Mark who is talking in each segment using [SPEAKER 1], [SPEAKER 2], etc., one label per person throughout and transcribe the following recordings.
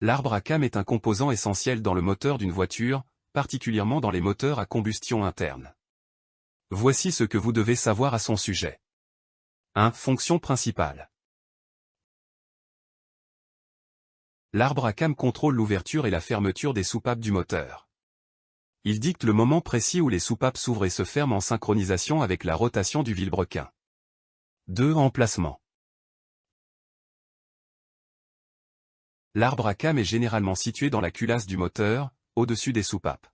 [SPEAKER 1] L'arbre à cam est un composant essentiel dans le moteur d'une voiture, particulièrement dans les moteurs à combustion interne. Voici ce que vous devez savoir à son sujet. 1. Fonction principale. L'arbre à cam contrôle l'ouverture et la fermeture des soupapes du moteur. Il dicte le moment précis où les soupapes s'ouvrent et se ferment en synchronisation avec la rotation du vilebrequin. 2. Emplacement. L'arbre à cam est généralement situé dans la culasse du moteur, au-dessus des soupapes.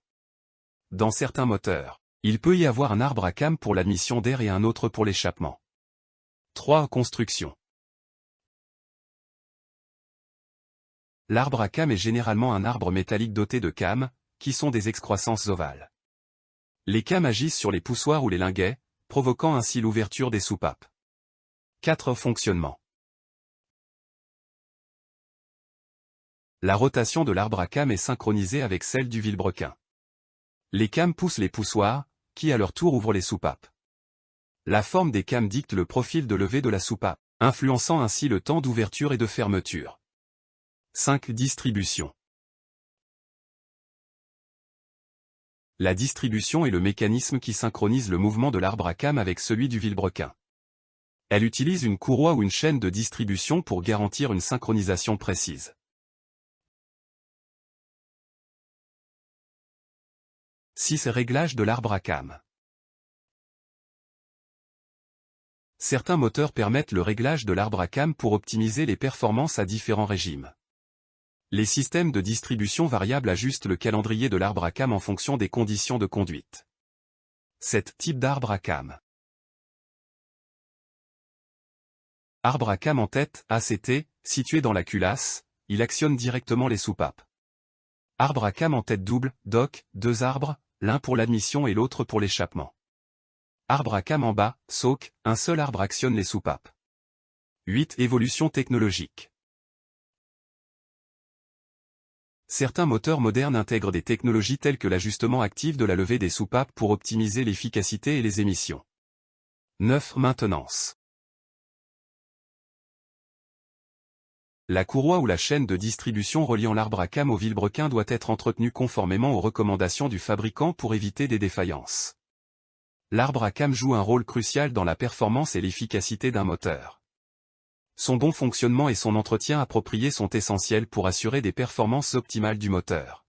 [SPEAKER 1] Dans certains moteurs, il peut y avoir un arbre à cam pour l'admission d'air et un autre pour l'échappement. 3. Construction. L'arbre à cam est généralement un arbre métallique doté de cames, qui sont des excroissances ovales. Les cames agissent sur les poussoirs ou les linguets, provoquant ainsi l'ouverture des soupapes. 4. Fonctionnement. La rotation de l'arbre à cam est synchronisée avec celle du vilebrequin. Les cames poussent les poussoirs, qui à leur tour ouvrent les soupapes. La forme des cames dicte le profil de levée de la soupape, influençant ainsi le temps d'ouverture et de fermeture. 5. Distribution. La distribution est le mécanisme qui synchronise le mouvement de l'arbre à cam avec celui du vilebrequin. Elle utilise une courroie ou une chaîne de distribution pour garantir une synchronisation précise. 6. Réglage de l'arbre à cam. Certains moteurs permettent le réglage de l'arbre à cam pour optimiser les performances à différents régimes. Les systèmes de distribution variable ajustent le calendrier de l'arbre à cam en fonction des conditions de conduite. 7. Type d'arbre à cam. Arbre à cam en tête, ACT, situé dans la culasse, il actionne directement les soupapes. Arbre à cam en tête double, DOC, 2 arbres, l'un pour l'admission et l'autre pour l'échappement. Arbre à cam en bas, SOC, un seul arbre actionne les soupapes. 8. Évolution technologique. Certains moteurs modernes intègrent des technologies telles que l'ajustement actif de la levée des soupapes pour optimiser l'efficacité et les émissions. 9. Maintenance. La courroie ou la chaîne de distribution reliant l'arbre à cam au vilebrequin doit être entretenue conformément aux recommandations du fabricant pour éviter des défaillances. L'arbre à cam joue un rôle crucial dans la performance et l'efficacité d'un moteur. Son bon fonctionnement et son entretien approprié sont essentiels pour assurer des performances optimales du moteur.